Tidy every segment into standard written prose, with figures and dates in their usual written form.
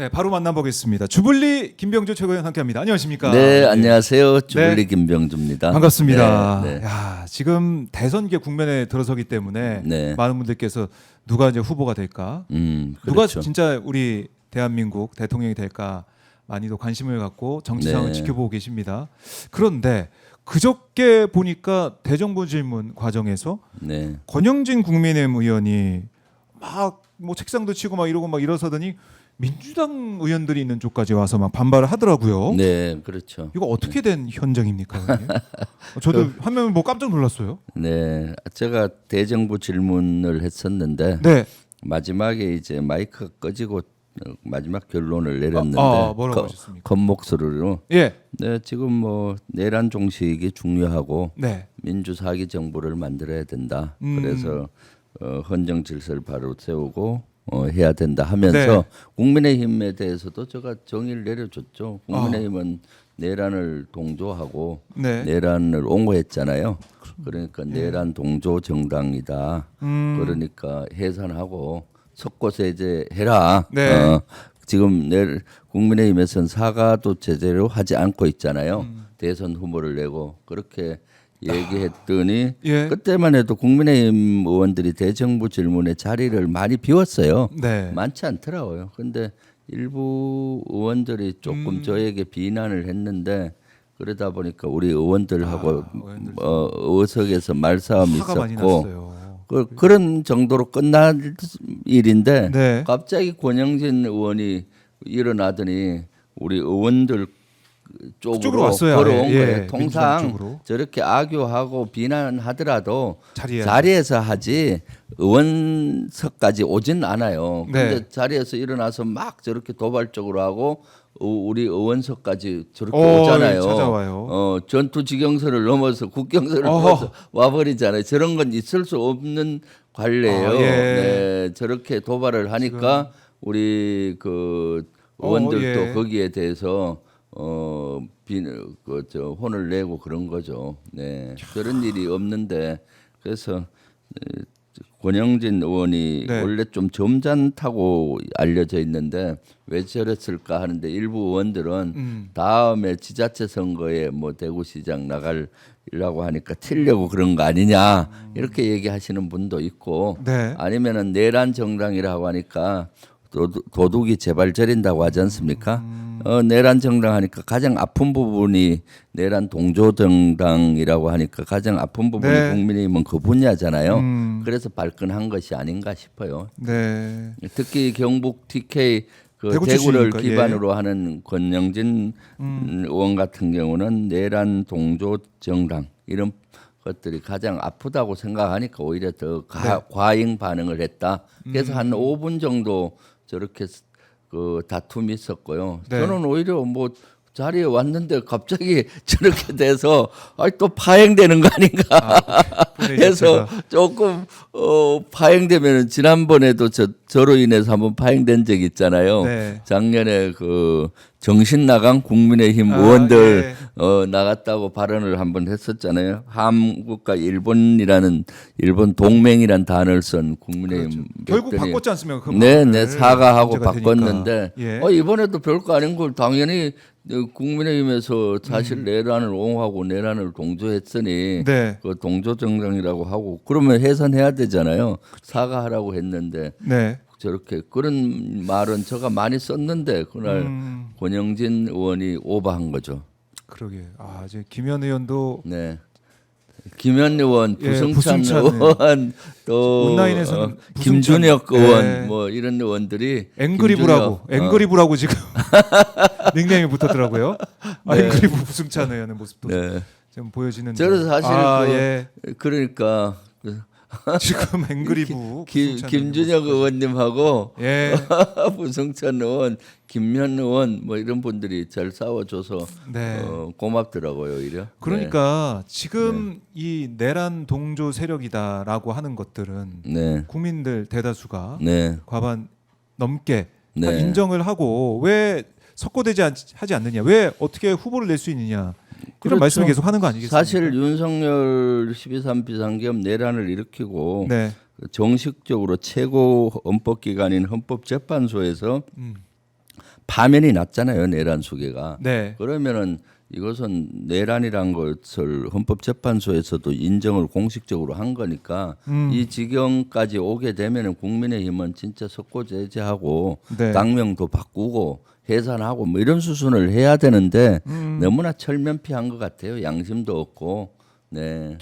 네, 바로 만나보겠습니다. 주블리 김병조 최고위원 함께합니다. 안녕하십니까? 네, 안녕하세요. 주블리 김병주입니다. 반갑습니다. 네, 네. 야, 지금 대선계 국면에 들어서기 때문에 네. 많은 분들께서 누가 이제 후보가 될까, 누가 그렇죠. 진짜 우리 대한민국 대통령이 될까 많이도 관심을 갖고 정치 상황을 네. 지켜보고 계십니다. 그런데 그저께 보니까 대정부 질문 과정에서 네, 권영진 국민의힘 의원이 막 뭐 책상도 치고 막 이러고 막 일어서더니 민주당 의원들이 있는 쪽까지 와서 막 반발을 하더라고요. 네, 그렇죠. 이거 어떻게 된 현장입니까? 의원님? 저도 화면을 보고 깜짝 놀랐어요. 네, 제가 대정부 질문을 했었는데 네. 마지막에 이제 마이크가 꺼지고 마지막 결론을 내렸는데 뭐라고 하셨습니까? 겉목소리로 예. 네, 지금 뭐 내란 종식이 중요하고 네. 민주사기 정부를 만들어야 된다. 음. 그래서 헌정 질서를 바로 세우고 해야 된다 하면서 네. 국민의힘에 대해서도 제가 정의를 내려줬죠. 국민의힘은 내란을 동조하고 네. 내란을 옹호했잖아요. 그러니까 내란 동조 정당이다. 그러니까 해산하고 석고세제 해라. 네. 지금 국민의힘에서는 사과도 제대로 하지 않고 있잖아요. 대선 후보를 내고 그렇게 얘기했더니 예. 그때만 해도 국민의힘 의원들이 대정부 질문에 자리를 많이 비웠어요. 네. 많지 않더라고요. 근데 일부 의원들이 조금 저에게 비난을 했는데 그러다 보니까 우리 의원들하고 의원들 의석에서 말싸움이 화가 많이 있었고 났어요. 그런 정도로 끝날 일인데 네. 갑자기 권영진 의원이 일어나더니 우리 의원들 그쪽으로 쪽으로 왔어요. 걸어온 예, 거예요. 민주당 통상 쪽으로. 저렇게 악유하고 비난하더라도 자리에. 자리에서 하지 의원석까지 오진 않아요. 근데 네. 자리에서 일어나서 막 저렇게 도발적으로 하고 우리 의원석까지 저렇게 예, 오잖아요. 찾아와요. 전투 지경선을 넘어서 국경선을 어허. 넘어서 와버리잖아요. 저런 건 있을 수 없는 관례예요. 예. 네, 저렇게 도발을 하니까 우리 그 의원들도 예. 거기에 대해서 혼을 내고 그런 거죠. 네, 그런 일이 없는데 그래서 권영진 의원이 네. 원래 좀 점잖다고 알려져 있는데 왜 저랬을까 하는데 일부 의원들은 다음에 지자체 선거에 뭐 대구시장 나가려고 하니까 튀려고 그런 거 아니냐 이렇게 얘기하시는 분도 있고 네. 아니면은 내란 정당이라고 하니까 도둑이 제발 저린다고 하지 않습니까? 내란 정당 하니까 가장 아픈 부분이 내란 동조 정당이라고 하니까 가장 아픈 부분이 네. 국민의힘은 그 분야잖아요. 그래서 발끈한 것이 아닌가 싶어요. 네. 특히 경북 TK 그 대구 대구를 출신이니까, 기반으로 하는 권영진 의원 같은 경우는 내란 동조 정당 이런 것들이 가장 아프다고 생각하니까 오히려 더 과잉 반응을 했다. 그래서 한 5분 정도 저렇게 그 다툼이 있었고요. 네. 저는 오히려 뭐 자리에 왔는데 갑자기 저렇게 돼서 또 파행되는 거 아닌가 해서 조금 파행되면 지난번에도 저로 인해서 한번 파행된 적이 있잖아요. 네. 작년에 그 정신 나간 국민의힘 의원들 예. 나갔다고 발언을 한번 했었잖아요. 한국과 일본이라는 일본 동맹이란 단어를 쓴 국민의힘 결국 몇 바꿨지 않습니까? 그 네, 말을. 네 사과하고 문제가 바꿨는데 되니까. 이번에도 별거 아닌 걸 당연히 국민의힘에서 사실 내란을 옹호하고 내란을 동조했으니 네. 그 동조 정당이라고 하고 그러면 해산해야 되잖아요. 사과하라고 했는데 네. 저렇게 그런 말은 제가 많이 썼는데 그날 권영진 의원이 오버한 거죠. 그러게. 이제 김현 의원도 네. 김현 의원, 예, 부승찬 부승찬 의원, 또 온라인에서는 김준혁 부승찬, 의원 예. 뭐 이런 의원들이 앵그리브라고 김준혁, 앵그리브라고 지금 닉네임이 붙었더라고요. 네. 앵그리브 부승찬 의원의 모습도 네. 좀 보여지는데. 저는 사실 예. 그러니까 지금 앵그리브 김준혁 의원님하고 예. 부승찬 의원, 김현 의원 뭐 이런 분들이 잘 싸워줘서 네. 고맙더라고요 오히려. 그러니까 지금 이 내란 동조 세력이다라고 하는 것들은 네, 국민들 대다수가 네, 과반 넘게 다 네. 인정을 하고 왜 석고되지 하지 않느냐, 왜 어떻게 후보를 낼 수 있느냐 이런 그렇죠. 말씀을 계속 하는 거 아니겠습니까? 사실 윤석열 12.3 비상계엄 내란을 일으키고 네. 정식적으로 최고 헌법기관인 헌법재판소에서 파면이 났잖아요. 내란 수계가. 네. 그러면은 이것은 내란이란 것을 헌법재판소에서도 인정을 공식적으로 한 거니까 이 지경까지 오게 되면은 국민의힘은 진짜 석고제재하고 네. 당명도 바꾸고 해산하고 뭐 이런 수순을 해야 되는데 너무나 철면피한 것 같아요. 양심도 없고. 네.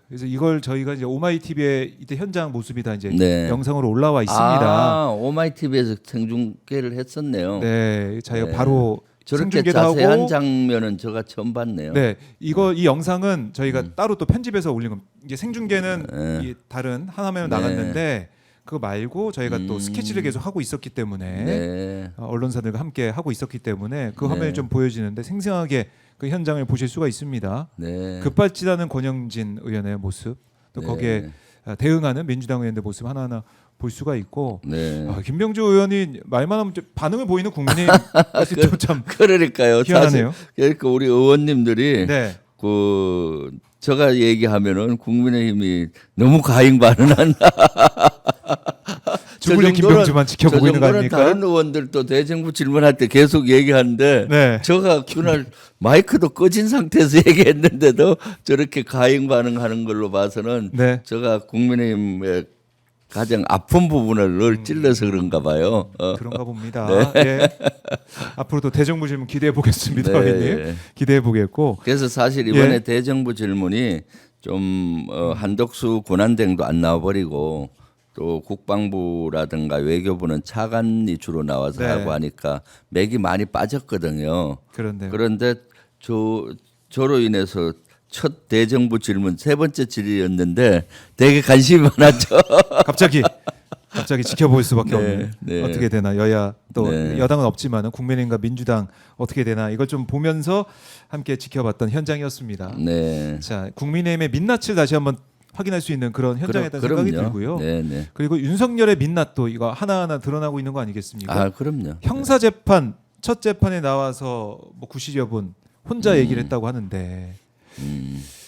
그래서 이걸 저희가 이제 오마이 TV에 이때 현장 모습이 다 이제 네. 영상으로 올라와 있습니다. 아, 오마이TV에서 생중계를 했었네요. 네, 저희가 네. 바로 저렇게 생중계도 자세한 하고, 장면은 제가 처음 봤네요. 네, 이 영상은 저희가 따로 또 편집해서 올린 겁니다. 이제 생중계는 이 다른 한 화면으로 네. 나갔는데 그거 말고 저희가 또 스케치를 계속 하고 있었기 때문에 네. 언론사들과 함께 하고 있었기 때문에 그 네. 화면이 좀 보여지는데 생생하게 그 현장을 보실 수가 있습니다. 네. 급발진하는 권영진 의원의 모습, 또 네. 거기에 대응하는 민주당 의원들 모습 하나하나 볼 수가 있고, 네. 김병주 의원이 말만 하면 좀 반응을 보이는 국민의힘 참 그러니까요. 희한하네요. 사실 그러니까 우리 의원님들이 네. 그 제가 얘기하면은 국민의힘이 너무 과잉 반응한다. 죽을래 김병주만 지켜보고 있는 거 아닙니까? 다른 의원들도 대정부 질문할 때 계속 얘기하는데 네. 제가 그날 마이크도 꺼진 상태에서 얘기했는데도 저렇게 과잉 반응하는 걸로 봐서는 네. 제가 국민의힘의 가장 아픈 부분을 늘 찔러서 그런가 봐요. 그런가 봅니다. 예. 앞으로도 대정부 질문 기대해 보겠습니다, 네. 의원님. 기대해 보겠고. 그래서 사실 이번에 예. 대정부 질문이 좀 한덕수 권한대행도 안 나와버리고 또 국방부라든가 외교부는 차관이 주로 나와서 네. 하고 하니까 맥이 많이 빠졌거든요. 그런데요. 그런데 저로 인해서 첫 대정부 질문 세 번째 질의였는데 되게 관심이 많았죠. 갑자기 지켜볼 수밖에 네, 없는 네. 어떻게 되나 여야 또 네. 여당은 없지만은 국민의힘과 민주당 어떻게 되나 이걸 좀 보면서 함께 지켜봤던 현장이었습니다. 네. 자, 국민의힘의 민낯을 다시 한번 확인할 수 있는 그런 현장이라는 생각이 들고요. 네, 네. 그리고 윤석열의 민낯도 이거 하나하나 드러나고 있는 거 아니겠습니까? 아, 그럼요. 형사 재판 첫 재판에 나와서 뭐 90여 분 혼자 얘기를 했다고 하는데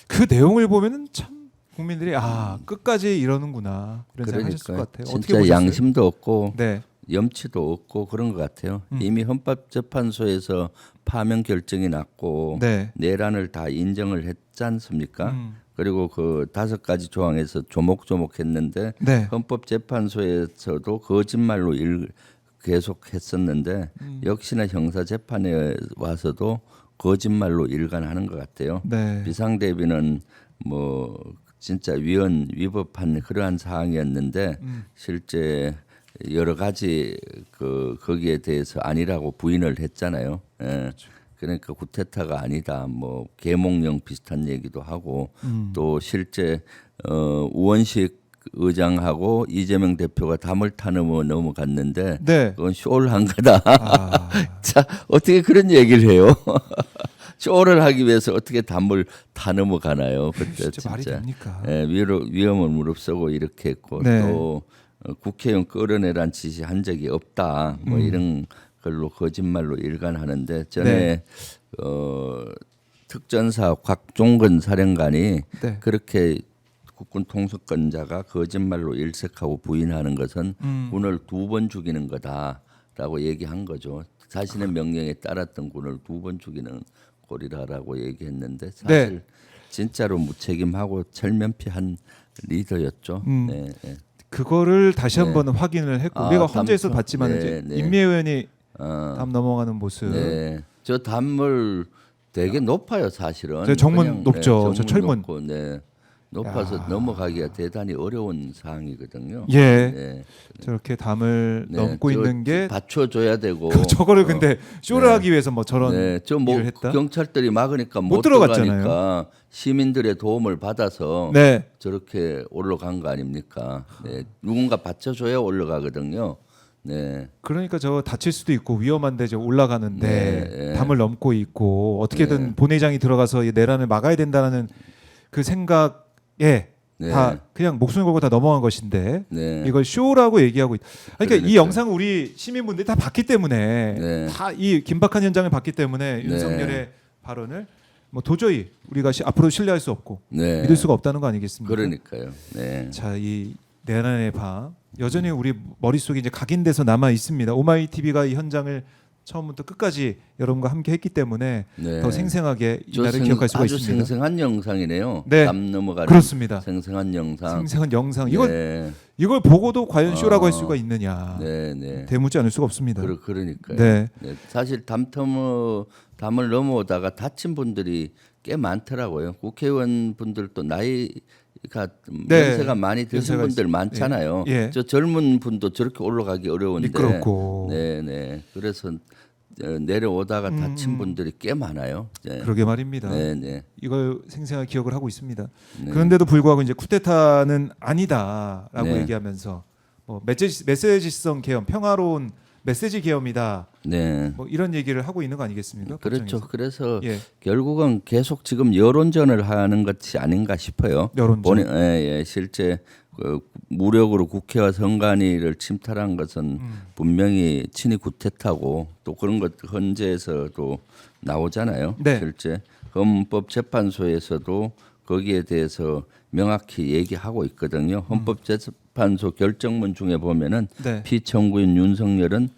그 내용을 보면은 참 국민들이 끝까지 이러는구나 이런 생각하셨을 것 같아요. 어떻게 진짜 보셨어요? 양심도 없고 네. 염치도 없고 그런 것 같아요. 이미 헌법재판소에서 파면 결정이 났고 네. 내란을 다 인정을 했지 않습니까? 그리고 그 5가지 조항에서 조목조목했는데 네. 헌법재판소에서도 거짓말로 계속했었는데 역시나 형사재판에 와서도 거짓말로 일관하는 것 같아요. 네. 비상대비는 뭐 진짜 위법한 그러한 사항이었는데 실제 여러 가지 거기에 대해서 아니라고 부인을 했잖아요. 예. 그렇죠. 그러니까 구테타가 아니다. 뭐 계몽령 비슷한 얘기도 하고 또 실제 우원식 의장하고 이재명 대표가 담을 타넘어 넘어갔는데 네. 그건 쇼를 한 거다. 자, 어떻게 그런 얘기를 해요? 쇼를 하기 위해서 어떻게 담을 타 넘어가나요? 그때 진짜 말이 됩니까? 예, 위험을 무릅쓰고 이렇게 했고 네. 또 국회의원 끌어내란 지시 한 적이 없다. 뭐 이런 걸로 거짓말로 일관하는데 전에 네. 특전사 곽종근 사령관이 네. 그렇게 국군 통수권자가 거짓말로 일색하고 부인하는 것은 군을 2번 죽이는 거다라고 얘기한 거죠. 자신의 명령에 따랐던 군을 2번 죽이는 꼴이라고 얘기했는데 사실 네. 진짜로 무책임하고 철면피한 리더였죠. 네, 네. 그거를 다시 한번 확인을 했고 우리가 헌재에서 봤지만 이제 임미 의원이 담 넘어가는 모습. 네. 저 담을 되게 높아요, 사실은. 저 정문 그냥, 높죠. 저 정문 철문. 높고, 네. 높아서 넘어가기가 대단히 어려운 사항이거든요. 예. 네. 저렇게 담을 네, 넘고 있는 게 받쳐줘야 되고. 저거를 근데 쇼를 하기 위해서 뭐 저런 네, 저뭐 일을 했다. 경찰들이 막으니까 못 못 들어갔잖아요. 들어가니까 시민들의 도움을 받아서 네. 저렇게 올라간 거 아닙니까? 네, 누군가 받쳐줘야 올라가거든요. 네, 그러니까 저 다칠 수도 있고 위험한데 저 올라가는데 네. 담을 넘고 있고 어떻게든 본회의장이 들어가서 이 내란을 막아야 된다는 그 생각에 네. 다 그냥 목숨을 걸고 다 넘어간 것인데 네. 이걸 쇼라고 얘기하고 있다. 그러니까 이 그러니까요. 영상을 우리 시민분들이 다 봤기 때문에 네. 다 이 긴박한 현장을 봤기 때문에 윤석열의 발언을 뭐 도저히 우리가 앞으로 신뢰할 수 없고 네. 믿을 수가 없다는 거 아니겠습니까? 그러니까요. 네. 자, 이 내란의 밤 여전히 우리 머릿속에 이제 각인돼서 남아 있습니다. 오마이 TV가 이 현장을 처음부터 끝까지 여러분과 함께 했기 때문에 네. 더 생생하게 저 이날을 기억할 수가 아주 있습니다. 생생한 영상이네요. 네. 땀 넘어가는 그렇습니다. 생생한 영상. 생생한 영상. 네. 이걸 보고도 과연 쇼라고 할 수가 있느냐. 네, 네. 대묻지 않을 수가 없습니다. 그러니까요. 네. 네. 사실 담을 넘어오다가 다친 분들이 꽤 많더라고요. 국회의원 분들도 나이가 네. 연세가 많이 드신 연세가 분들 많잖아요. 예. 예. 저 젊은 분도 저렇게 올라가기 어려운데. 미끄럽고. 네, 네. 그래서 내려오다가 다친 분들이 꽤 많아요. 네. 그러게 말입니다. 네, 네. 이걸 생생하게 기억을 하고 있습니다. 네. 그런데도 불구하고 이제 쿠데타는 아니다라고 네. 얘기하면서 뭐 메시지성 계엄, 평화로운 메시지 계엄이다. 네. 뭐 이런 얘기를 하고 있는 거 아니겠습니까? 그렇죠. 법정에서. 그래서 예. 결국은 계속 지금 여론전을 하는 것이 아닌가 싶어요. 여론전. 실제 그 무력으로 국회와 선관위를 침탈한 것은 분명히 친위 구태타고 또 그런 것 헌재에서도 나오잖아요. 네. 실제 헌법재판소에서도 거기에 대해서 명확히 얘기하고 있거든요. 헌법재판소 결정문 중에 보면은 네. 피청구인 윤석열은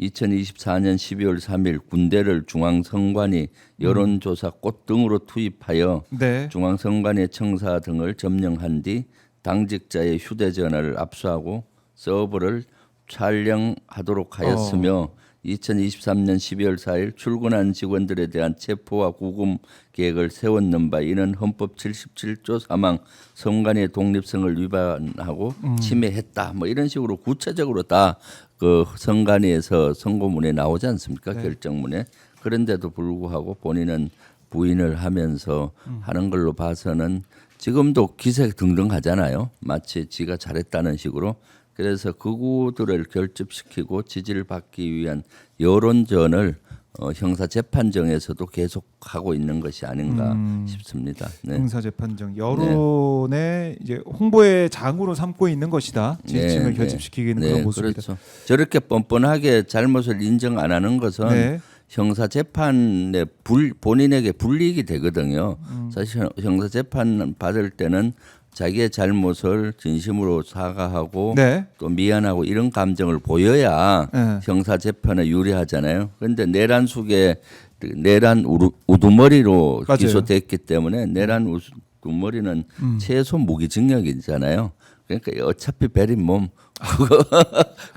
2024년 12월 3일 군대를 중앙선관위 여론조사 꽃 등으로 투입하여 네. 중앙선관위 청사 등을 점령한 뒤 당직자의 휴대전화를 압수하고 서버를 촬영하도록 하였으며 2023년 12월 4일 출근한 직원들에 대한 체포와 구금 계획을 세웠는 바 이는 헌법 77조 3항 선관위의 독립성을 위반하고 침해했다. 뭐 이런 식으로 구체적으로 다 그 선관위에서 선고문에 나오지 않습니까? 네. 결정문에. 그런데도 불구하고 본인은 부인을 하면서 하는 걸로 봐서는 지금도 기색 등등하잖아요. 마치 지가 잘했다는 식으로. 그래서 극우들을 결집시키고 지지를 받기 위한 여론전을 형사재판정에서도 계속하고 있는 것이 아닌가 싶습니다. 네. 형사재판정 여론의 이제 홍보의 장으로 삼고 있는 것이다. 지지층을 결집시키기는 그런 모습이다. 그렇죠. 저렇게 뻔뻔하게 잘못을 인정 안 하는 것은 네. 형사재판에 본인에게 불이익이 되거든요. 사실 형사재판 받을 때는 자기의 잘못을 진심으로 사과하고 네. 또 미안하고 이런 감정을 보여야 네. 형사재판에 유리하잖아요. 그런데 내란 우두머리로 맞아요. 기소됐기 때문에 내란 우두머리는 최소 무기징역이잖아요. 그러니까 어차피 베린 몸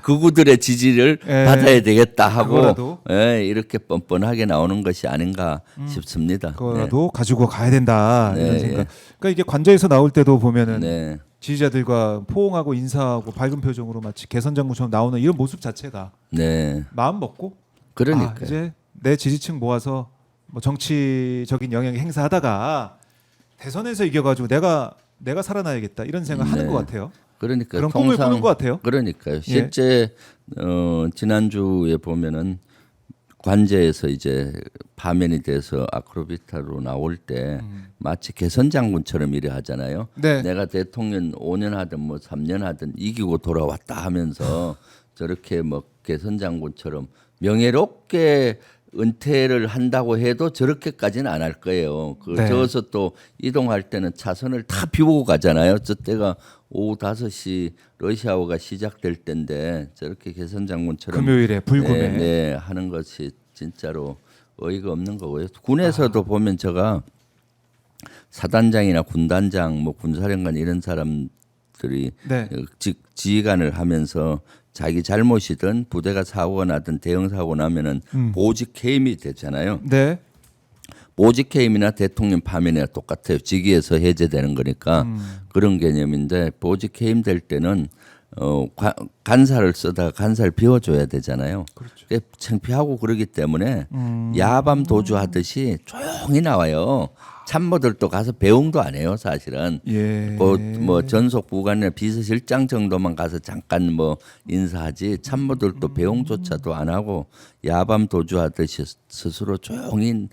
극우들의 지지를 예. 받아야 되겠다 하고 그거라도. 이렇게 뻔뻔하게 나오는 것이 아닌가 싶습니다. 그거라도 가지고 가야 된다 이런 네. 생각. 그러니까 이게 관저에서 나올 때도 보면은 네. 지지자들과 포옹하고 인사하고 밝은 표정으로 마치 개선 장군처럼 나오는 이런 모습 자체가 네. 마음 먹고 그러니까 이제 내 지지층 모아서 뭐 정치적인 영향 행사하다가 대선에서 이겨가지고 내가 살아나야겠다 이런 생각 하는 네. 것 같아요. 그러니까 그런 꿈을 꾸는 것 같아요. 그러니까요. 실제 지난주에 보면은 관제에서 이제 파면이 돼서 아크로비타로 나올 때 마치 개선 장군처럼 일을 하잖아요. 네. 내가 대통령 5년 하든 뭐 3년 하든 이기고 돌아왔다 하면서 저렇게 뭐 개선 장군처럼 명예롭게 은퇴를 한다고 해도 저렇게까지는 안 할 거예요. 네. 저어서 또 이동할 때는 차선을 다 비우고 가잖아요. 저 때가 오후 5시 러시아어가 시작될 때인데 저렇게 개선 장군처럼 금요일에 불금에 네, 하는 것이 진짜로 어이가 없는 거고요. 군에서도 보면 제가 사단장이나 군단장, 뭐 군사령관 이런 사람들이 네. 지휘관을 하면서 자기 잘못이든 부대가 사고가 나든 대형 사고 나면은 보직 해임이 되잖아요. 네. 보직 해임이나 대통령 파면이나 똑같아요. 직위에서 해제되는 거니까 그런 개념인데 보직 해임 될 때는 간사를 쓰다가 간사를 비워줘야 되잖아요. 그렇죠. 그게 창피하고 그러기 때문에 야밤 도주하듯이 조용히 나와요. 참모들도 가서 배웅도 안 해요, 사실은. 예. 뭐 전속 부관이나 비서실장 정도만 가서 잠깐 뭐 인사하지 참모들도 배웅조차도 안 하고 야밤 도주하듯이 스스로 조용히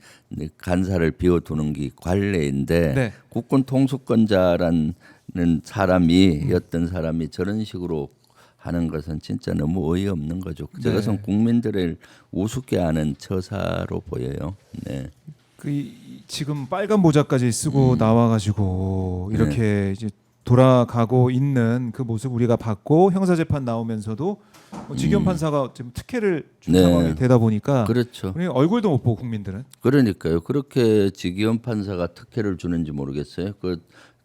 간사를 비워두는 게 관례인데 네. 국군 통수권자라는 사람이 어떤 사람이 저런 식으로 하는 것은 진짜 너무 어이없는 거죠. 저것은 국민들을 우습게 하는 처사로 보여요. 네. 지금 빨간 모자까지 쓰고 나와가지고 이렇게 이제 돌아가고 있는 그 모습 우리가 봤고 형사재판 나오면서도 지기현 판사가 지금 특혜를 준 네. 상황이 되다 보니까 그렇죠. 우리 얼굴도 못 보고 국민들은 그러니까요. 그렇게 지기현 판사가 특혜를 주는지 모르겠어요. 그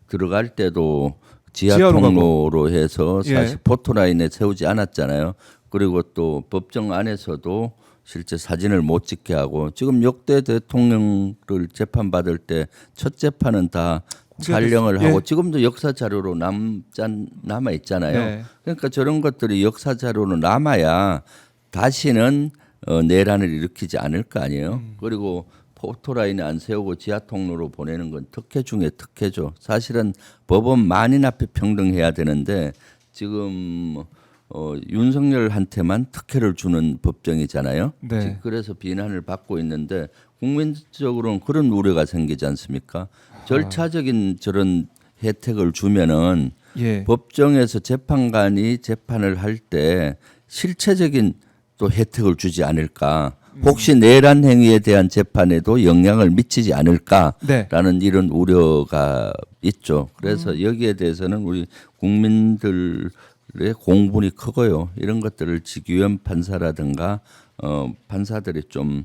들어갈 때도 지하 지하로 통로로 해서 예. 사실 포토라인에 세우지 않았잖아요. 그리고 또 법정 안에서도 실제 사진을 못 찍게 하고 지금 역대 대통령을 재판받을 때 첫 재판은 다 촬영을 예. 하고 지금도 역사 자료로 남아 있잖아요. 네. 그러니까 저런 것들이 역사 자료로 남아야 다시는 내란을 일으키지 않을 거 아니에요. 그리고 포토라인에 안 세우고 지하 통로로 보내는 건 특혜 중에 특혜죠. 사실은 법원 만인 앞에 평등해야 되는데 지금 윤석열한테만 특혜를 주는 법정이잖아요. 네. 그래서 비난을 받고 있는데 국민적으로는 그런 우려가 생기지 않습니까? 절차적인 저런 혜택을 주면은 예. 법정에서 재판관이 재판을 할 때 실체적인 또 혜택을 주지 않을까? 혹시 내란 행위에 대한 재판에도 영향을 미치지 않을까라는 네. 이런 우려가 있죠. 그래서 여기에 대해서는 우리 국민들의 공분이 크고요. 이런 것들을 지기현 판사라든가 판사들이 좀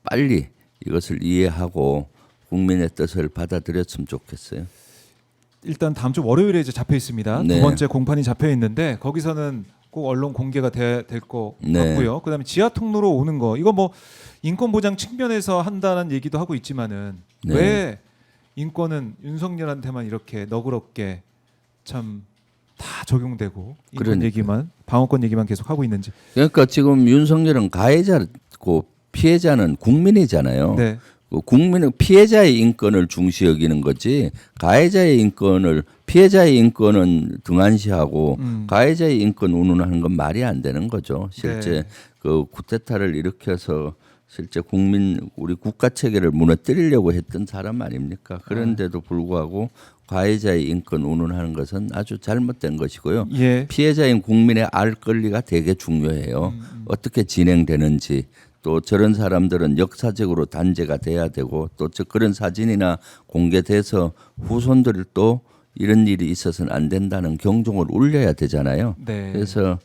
빨리 이것을 이해하고 국민의 뜻을 받아들였으면 좋겠어요. 일단 다음 주 월요일에 이제 잡혀 있습니다. 네. 두 번째 공판이 잡혀 있는데 거기서는 꼭 언론 공개가 될 것 네. 같고요. 그다음에 지하 통로로 오는 거 이거 뭐 인권 보장 측면에서 한다는 얘기도 하고 있지만은 네. 왜 인권은 윤석열한테만 이렇게 너그럽게 참 다 적용되고 인권 그러니까요. 얘기만 방어권 얘기만 계속 하고 있는지. 그러니까 지금 윤석열은 가해자고 피해자는 국민이잖아요. 네. 국민은 피해자의 인권을 중시 여기는 거지 가해자의 인권을 피해자의 인권은 등한시하고 가해자의 인권 운운하는 건 말이 안 되는 거죠. 실제 네. 그 쿠데타를 일으켜서 실제 우리 국가 체계를 무너뜨리려고 했던 사람 아닙니까? 그런데도 불구하고 가해자의 인권 운운하는 것은 아주 잘못된 것이고요. 예. 피해자인 국민의 알 권리가 되게 중요해요. 어떻게 진행되는지 또 저런 사람들은 역사적으로 단죄가 돼야 되고 또 그런 사진이나 공개돼서 후손들을 또 이런 일이 있어서는 안 된다는 경종을 울려야 되잖아요. 네. 그래서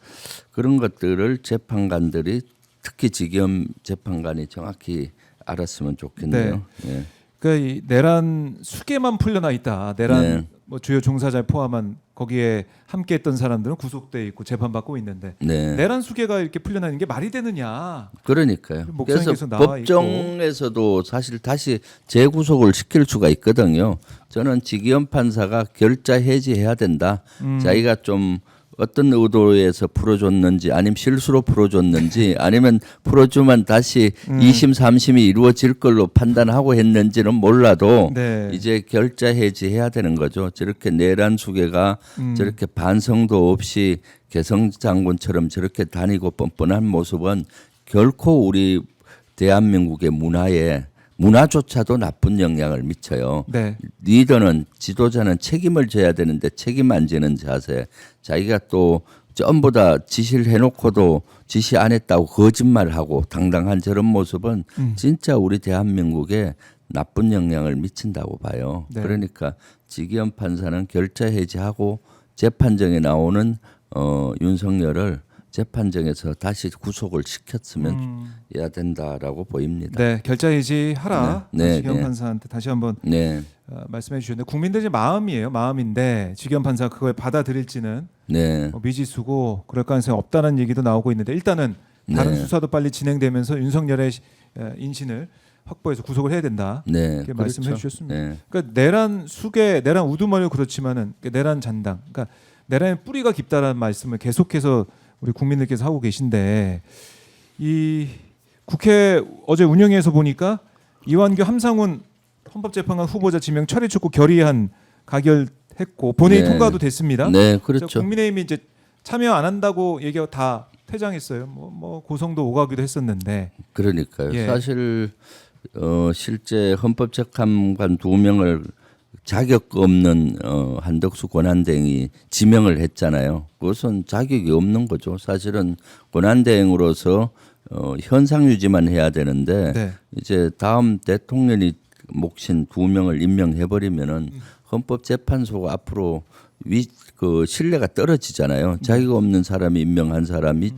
그런 것들을 재판관들이 특히 지기현 재판관이 정확히 알았으면 좋겠네요. 예. 그러니까 이 내란 수계만 풀려나 있다. 내란 네. 뭐 주요 종사자 포함한 거기에 함께했던 사람들은 구속돼 있고 재판받고 있는데 네. 내란 수계가 이렇게 풀려나 있는 게 말이 되느냐? 그러니까요. 목사님께서 그래서 나와 법정에서도 사실 다시 재구속을 시킬 수가 있거든요. 저는 지기현 판사가 결자 해지해야 된다. 자기가 좀 어떤 의도에서 풀어줬는지 아니면 실수로 풀어줬는지 아니면 풀어주면 다시 2심 3심이 이루어질 걸로 판단하고 했는지는 몰라도 네. 이제 결자 해지해야 되는 거죠. 저렇게 내란 수계가 저렇게 반성도 없이 개성 장군처럼 저렇게 다니고 뻔뻔한 모습은 결코 우리 대한민국의 문화조차도 나쁜 영향을 미쳐요. 네. 리더는 지도자는 책임을 져야 되는데 책임 안 지는 자세. 자기가 또 전부 다 지시를 해놓고도 지시 안 했다고 거짓말하고 당당한 저런 모습은 진짜 우리 대한민국에 나쁜 영향을 미친다고 봐요. 네. 그러니까 지기현 판사는 결자 해지하고 재판정에 나오는 윤석열을 재판정에서 다시 구속을 시켰으면 해야 된다라고 보입니다. 네, 결자 해지하라. 네, 지기현 네. 판사한테 다시 한번 네, 말씀해 주셨는데 국민들의 마음이에요. 마음인데 지기현 판사가 그걸 받아들일지는 네, 뭐 미지수고 그럴 가능성이 없다는 얘기도 나오고 있는데 일단은 다른 네. 수사도 빨리 진행되면서 윤석열의 인신을 확보해서 구속을 해야 된다. 네, 이렇게 말씀해 주셨습니다. 네, 그러니까 내란 수계, 내란 우두머리도 그렇지만은 내란 잔당, 그러니까 내란의 뿌리가 깊다라는 말씀을 계속해서 우리 국민들께서 하고 계신데 이 국회 어제 운영위에서 보니까 이완규 함상훈 헌법재판관 후보자 지명 처리 촉구 결의안 가결했고 본회의 네. 통과도 됐습니다. 네, 그래서 그렇죠. 국민의힘이 이제 참여 안 한다고 얘기하고 다 퇴장했어요. 뭐 고성도 오가기도 했었는데. 그러니까요. 예. 사실 실제 헌법재판관 2명을 자격 없는 한덕수 권한대행이 지명을 했잖아요. 그것은 자격이 없는 거죠. 사실은 권한대행으로서 현상 유지만 해야 되는데 네. 이제 다음 대통령이 몫인 2명을 임명해 버리면은 헌법재판소가 앞으로 그 신뢰가 떨어지잖아요. 자기가 없는 사람이 임명한 사람이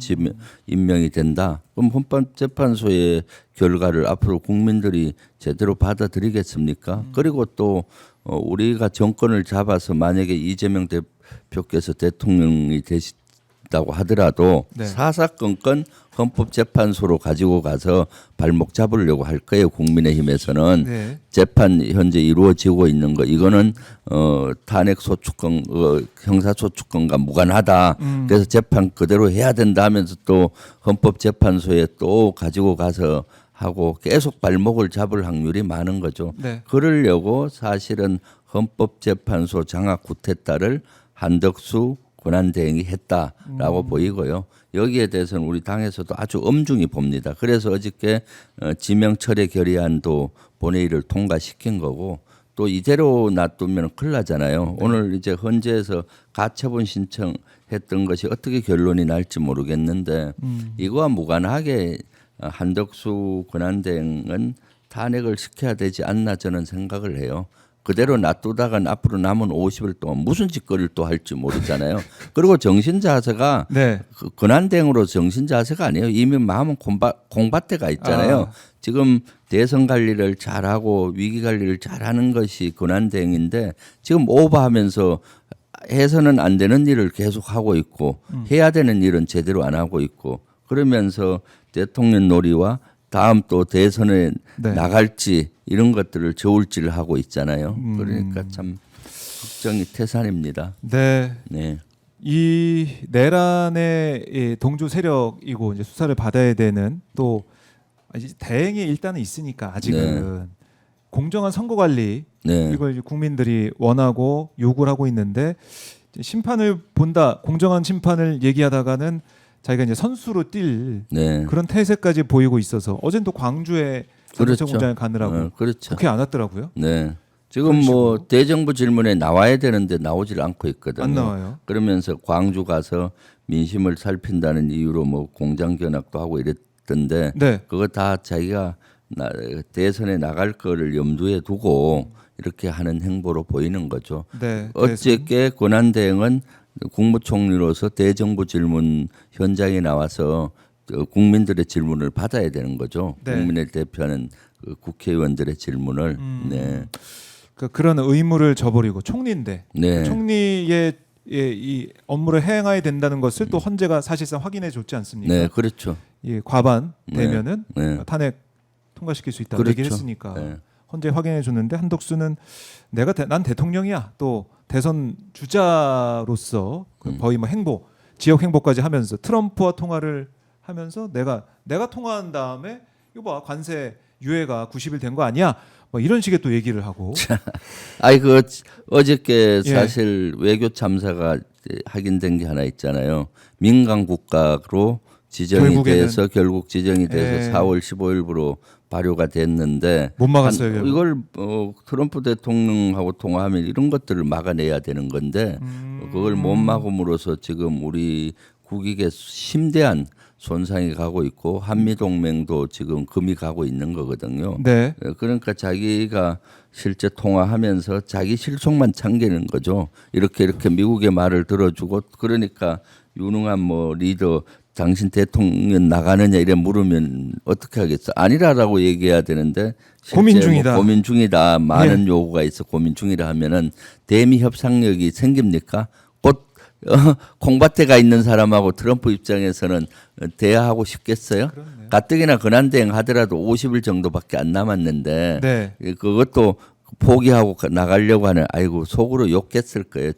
임명이 된다. 그럼 헌법재판소의 결과를 앞으로 국민들이 제대로 받아들이겠습니까? 그리고 또 우리가 정권을 잡아서 만약에 이재명 대표께서 대통령이 되시다고 하더라도 네. 사사건건 헌법재판소로 가지고 가서 발목 잡으려고 할 거예요. 국민의힘에서는. 네. 재판 현재 이루어지고 있는 거 이거는 탄핵 소추권 형사 소추권과 무관하다. 그래서 재판 그대로 해야 된다 하면서 또 헌법재판소에 또 가지고 가서 하고 계속 발목을 잡을 확률이 많은 거죠. 네. 그러려고 사실은 헌법재판소 장악 구태타를 한덕수 권한대행이 했다라고 보이고요. 여기에 대해서는 우리 당에서도 아주 엄중히 봅니다. 그래서 어저께 지명철회 결의안도 본회의를 통과시킨 거고 또 이대로 놔두면 큰일 나잖아요. 오늘 이제 헌재에서 가처분 신청했던 것이 어떻게 결론이 날지 모르겠는데 이거와 무관하게 한덕수 권한대행은 탄핵을 시켜야 되지 않나 저는 생각을 해요. 그대로 놔두다간 앞으로 남은 50일 동안 무슨 짓거리를 또 할지 모르잖아요. 그리고 정신 자세가 네. 그 권한대행으로 정신 자세가 아니에요. 이미 마음은 공밭대가 있잖아요. 지금 대선 관리를 잘하고 위기 관리를 잘하는 것이 권한대행인데 지금 오버하면서 해서는 안 되는 일을 계속 하고 있고 해야 되는 일은 제대로 안 하고 있고 그러면서 대통령 놀이와 다음 또 대선에 네. 나갈지 이런 것들을 저울질을 하고 있잖아요. 그러니까 참 걱정이 태산입니다. 네. 네, 이 내란의 이 동조 세력이고 이제 수사를 받아야 되는 또 이제 대행이 일단은 있으니까 아직은 공정한 선거 관리 네, 이걸 이제 국민들이 원하고 요구를 하고 있는데 이제 심판을 본다 공정한 심판을 얘기하다가는 자기가 이제 선수로 뛸 네. 그런 태세까지 보이고 있어서 어젠 또 광주에 자동차 공장에 가느라고 그렇죠. 국회 안 왔더라고요. 네. 지금 뭐 대정부 질문에 나와야 되는데 나오질 않고 있거든요. 안 나와요. 그러면서 광주 가서 민심을 살핀다는 이유로 뭐 공장 견학도 하고 이랬던데 네. 그거 다 자기가 대선에 나갈 거를 염두에 두고 이렇게 하는 행보로 보이는 거죠. 네. 어저께 권한대행은 국무총리로서 대정부 질문 현장에 나와서 국민들의 질문을 받아야 되는 거죠. 네. 국민을 대표하는 그 국회의원들의 질문을. 네. 그런 의무를 저버리고 총리인데 네. 총리의 이 업무를 행해야 된다는 것을 또 헌재가 사실상 확인해 줬지 않습니까? 네, 그렇죠. 이 과반 네. 되면은 네. 탄핵 통과시킬 수 있다 그렇죠. 얘기를 했으니까 네. 헌재 확인해 줬는데 한덕수는 난 대통령이야 또 대선 주자로서 거의 뭐 행보 지역 행보까지 하면서 트럼프와 통화를 하면서 내가 통화한 다음에 이거 봐 관세 유예가 90일 된 거 아니야? 뭐 이런 식의 또 얘기를 하고 아이 그 어저께 예. 사실 외교 참사가 확인된 게 하나 있잖아요. 민간 국가로 지정이 결국에는. 돼서 결국 지정이 돼서 예. 4월 15일부로 발효가 됐는데 못 막았어요. 결국. 이걸 트럼프 대통령하고 통화하면 이런 것들을 막아내야 되는 건데 그걸 못 막음으로써 지금 우리 국익에 심대한 손상이 가고 있고 한미 동맹도 지금 금이 가고 있는 거거든요. 네. 그러니까 자기가 실제 통화하면서 자기 실속만 챙기는 거죠. 이렇게 미국의 말을 들어주고 그러니까 유능한 뭐 리더 당신 대통령 나가느냐 이래 물으면 어떻게 하겠어? 아니라라고 얘기해야 되는데 실제 고민 중이다. 뭐 고민 중이다. 많은 요구가 있어 고민 중이라 하면은 대미 협상력이 생깁니까? 곧 콩밭에가 있는 사람하고 트럼프 입장에서는 대화하고 싶겠어요? 그렇네요. 가뜩이나 권한대행 하더라도 50일 정도밖에 안 남았는데 네. 그것도 포기하고 나가려고 하는 아이고 속으로 욕했을 거예요.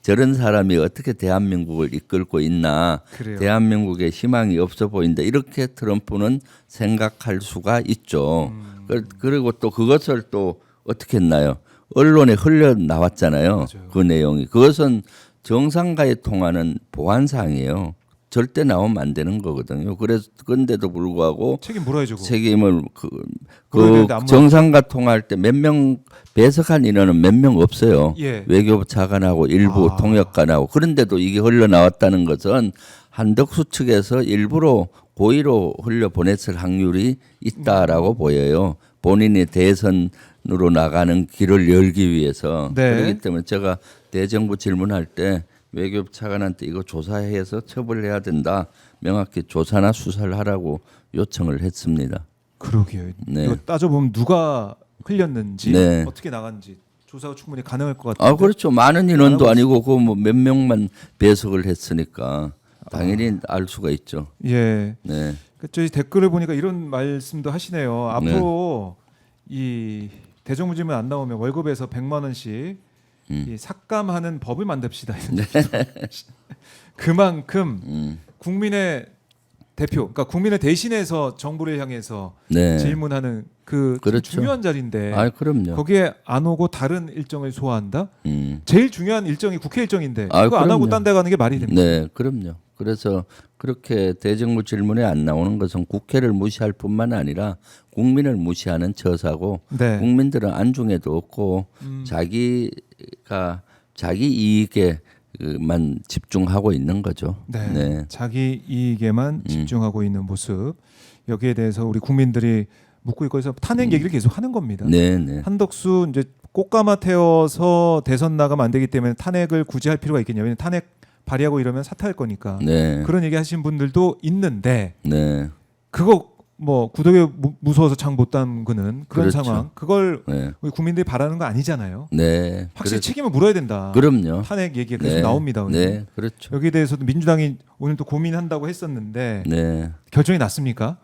저런 사람이 어떻게 대한민국을 이끌고 있나. 그래요. 대한민국에 희망이 없어 보인다. 이렇게 트럼프는 생각할 수가 있죠. 그리고 또 그것을 또 어떻게 했나요? 언론에 흘러나왔잖아요. 맞아요. 그 내용이. 그것은 정상과의 통화는 보안사항이에요. 절대 나오면 안 되는 거거든요. 그래서 그런데도 불구하고 책임 물어야죠. 책임을 물어야 되는데 안 정상과 통화할 때 몇 명 배석한 인원은 몇 명 없어요. 예. 외교부 차관하고 일부 통역관하고 그런데도 이게 흘러나왔다는 것은 한덕수 측에서 일부러 고의로 흘려보냈을 확률이 있다라고 보여요. 본인이 대선으로 나가는 길을 열기 위해서. 네. 그렇기 때문에 제가 대정부 질문할 때 외교부 차관한테 이거 조사해서 처벌해야 된다. 명확히 조사나 수사를 하라고 요청을 했습니다. 그러게요. 네. 이거 따져보면 누가 흘렸는지 네. 어떻게 나간지 조사가 충분히 가능할 것 같아요. 아 그렇죠. 많은 인원도 아니고 그 뭐 몇 명만 배석을 했으니까 당연히 알 수가 있죠. 예. 네. 저희 댓글을 보니까 이런 말씀도 하시네요. 앞으로 이 대정부 질문 안 나오면 월급에서 100만 원씩 이 삭감하는 법을 만듭시다. 이런 그만큼 국민의 대표, 그러니까 국민을 대신해서 정부를 향해서 네. 질문하는 그 그렇죠. 중요한 자리인데 아 그럼요. 거기에 안 오고 다른 일정을 소화한다? 음. 제일 중요한 일정이 국회 일정인데 아, 그거 안 하고 그럼요. 딴 데 가는 게 말이 됩니까? 네, 그럼요. 그래서 그렇게 대정부 질문에 안 나오는 것은 국회를 무시할 뿐만 아니라 국민을 무시하는 처사고 네. 국민들은 안중에도 없고 자기가 자기 이익에만 집중하고 있는 거죠. 네. 네. 자기 이익에만 집중하고 있는 모습. 여기에 대해서 우리 국민들이 묻고 있고 해서 탄핵 얘기를 계속 하는 겁니다. 네, 네. 한덕수 이제 꽃가마 태워서 대선 나가면 안 되기 때문에 탄핵을 굳이 할 필요가 있겠냐? 왜냐면 탄핵 발의하고 이러면 사퇴할 거니까. 네. 그런 얘기 하신 분들도 있는데 네. 그거 뭐 구독에 무서워서 장 못 담그는 그런 그렇죠. 상황. 그걸 네. 우리 국민들이 바라는 거 아니잖아요. 네. 확실히 책임을 물어야 된다. 그럼요. 탄핵 얘기가 계속 네. 나옵니다. 오늘. 네, 그렇죠. 여기에 대해서도 민주당이 오늘 또 고민한다고 했었는데 네. 결정이 났습니까?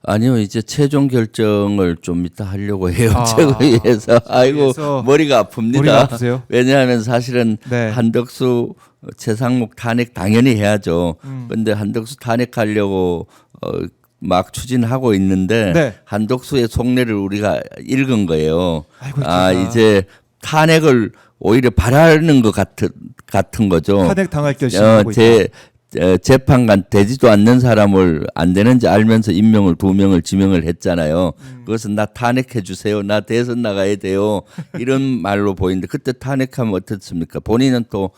아니요, 이제 최종 결정을 좀 이따 하려고 해요. 아, 최고위에서. 아이고 최고위에서 머리가 아픕니다. 머리가 아프세요? 왜냐하면 사실은 네. 한덕수 최상목 탄핵 당연히 해야죠. 음. 그런데 한덕수 탄핵하려고 막 추진하고 있는데 네. 한덕수의 속내를 우리가 읽은 거예요. 아이고, 아 제가 이제 탄핵을 오히려 바라는 것 같은 거죠. 탄핵 당할 결심하고 있다. 재판관 되지도 않는 사람을 안 되는지 알면서 임명을 2명을 지명을 했잖아요. 그것은 나 탄핵해 주세요. 나 대선 나가야 돼요. 이런 말로 보이는데 그때 탄핵하면 어떻습니까? 본인은 또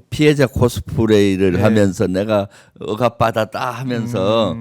피해자 코스프레이를 네. 하면서 내가 억압받았다 하면서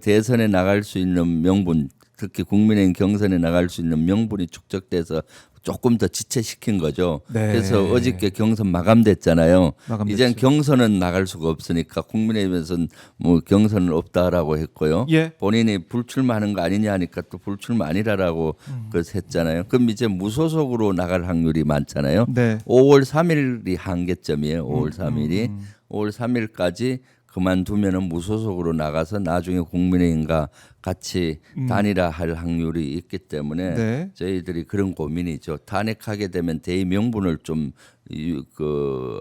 대선에 나갈 수 있는 명분, 특히 국민의힘 경선에 나갈 수 있는 명분이 축적돼서 조금 더 지체시킨 거죠. 네. 그래서 어저께 경선 마감됐잖아요. 마감됐죠. 이젠 경선은 나갈 수가 없으니까 국민의힘에서는 뭐 경선은 없다라고 했고요. 예. 본인이 불출마하는 거 아니냐 하니까 또 불출마 아니라라고 그래서 했잖아요. 그럼 이제 무소속으로 나갈 확률이 많잖아요. 네. 5월 3일이 한계점이에요. 5월 3일이 5월 3일까지 그만두면은 무소속으로 나가서 나중에 국민의힘과 같이 단일화할 확률이 있기 때문에 네. 저희들이 그런 고민이죠. 탄핵하게 되면 대의 명분을 좀